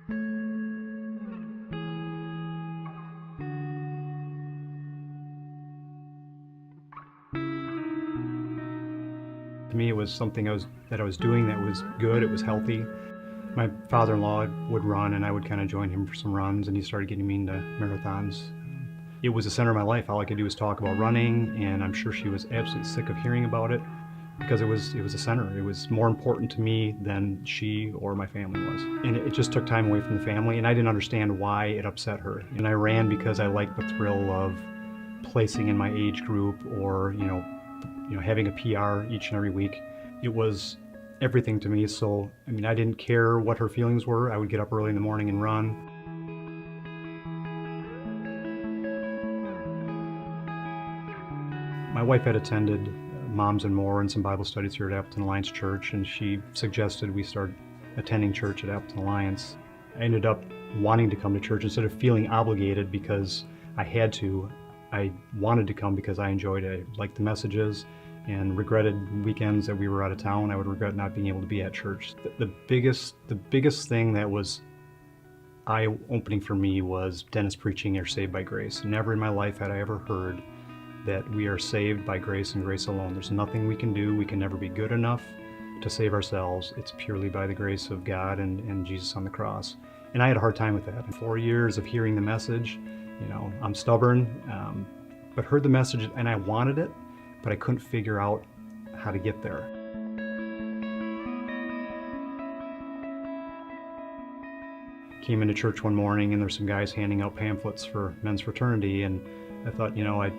To me, it was something that I was doing that was good, it was healthy. My father-in-law would run, and I would kind of join him for some runs, and he started getting me into marathons. It was the center of my life. All I could do was talk about running, and I'm sure she was absolutely sick of hearing about it because it was a center. It was more important to me than she or my family was. And it just took time away from the family, and I didn't understand why it upset her. And I ran because I liked the thrill of placing in my age group, or having a PR each and every week. It was everything to me. So, I didn't care what her feelings were. I would get up early in the morning and run. My wife had attended Moms and More and some Bible studies here at Appleton Alliance Church, and she suggested we start attending church at Appleton Alliance. I ended up wanting to come to church instead of feeling obligated because I had to. I wanted to come because I enjoyed it. I liked the messages, and regretted weekends that we were out of town. I would regret not being able to be at church. The biggest thing that was eye-opening for me was Dennis preaching, "You're saved by grace." Never in my life had I ever heard that we are saved by grace and grace alone. There's nothing we can do. We can never be good enough to save ourselves. It's purely by the grace of God and Jesus on the cross. And I had a hard time with that. 4 years of hearing the message, I'm stubborn, but heard the message and I wanted it, but I couldn't figure out how to get there. Came into church one morning and there's some guys handing out pamphlets for men's fraternity, and I thought, I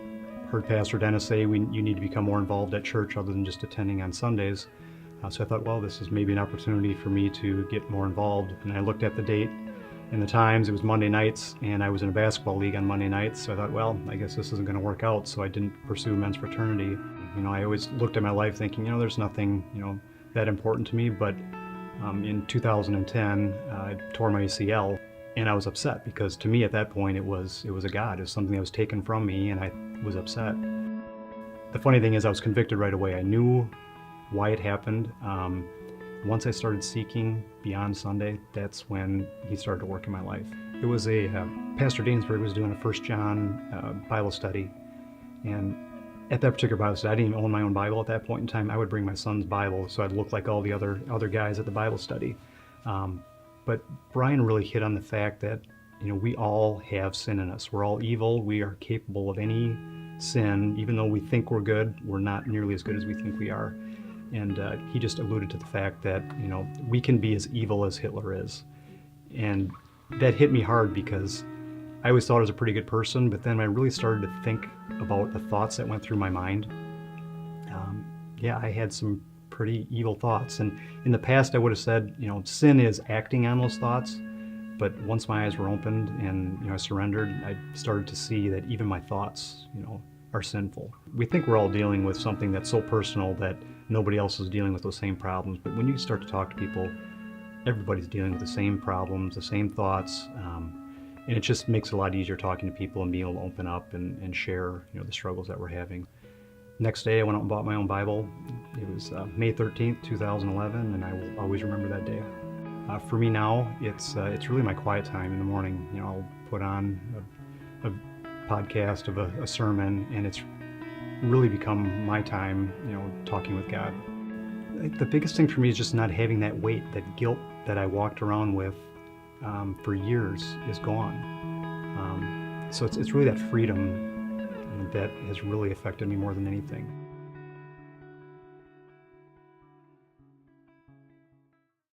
heard Pastor Dennis say you need to become more involved at church other than just attending on Sundays. So I thought, well, this is maybe an opportunity for me to get more involved. And I looked at the date and the times. It was Monday nights, and I was in a basketball league on Monday nights. So I thought, well, I guess this isn't going to work out. So I didn't pursue men's fraternity. I always looked at my life thinking, there's nothing, that important to me. But in 2010, I tore my ACL, and I was upset because to me at that point it was a God. It was something that was taken from me, and I was upset. The funny thing is I was convicted right away. I knew why it happened. Once I started seeking beyond Sunday, that's when he started to work in my life. It was Pastor Dainsbury was doing a 1 John Bible study, and at that particular Bible study, I didn't even own my own Bible at that point in time. I would bring my son's Bible so I'd look like all the other guys at the Bible study. But Brian really hit on the fact that we all have sin in us. We're all evil. We are capable of any sin. Even though we think we're good, we're not nearly as good as we think we are. And he just alluded to the fact that we can be as evil as Hitler is. And that hit me hard because I always thought I was a pretty good person, but then I really started to think about the thoughts that went through my mind. I had some pretty evil thoughts. And in the past I would have said, sin is acting on those thoughts. But once my eyes were opened and I surrendered, I started to see that even my thoughts, are sinful. We think we're all dealing with something that's so personal that nobody else is dealing with those same problems. But when you start to talk to people, everybody's dealing with the same problems, the same thoughts. And it just makes it a lot easier talking to people and being able to open up and share, the struggles that we're having. Next day, I went out and bought my own Bible. It was May 13th, 2011, and I will always remember that day. For me now, it's really my quiet time in the morning. I'll put on a podcast of a sermon, and it's really become my time, talking with God. The biggest thing for me is just not having that weight, that guilt that I walked around with for years is gone. So it's really that freedom that has really affected me more than anything.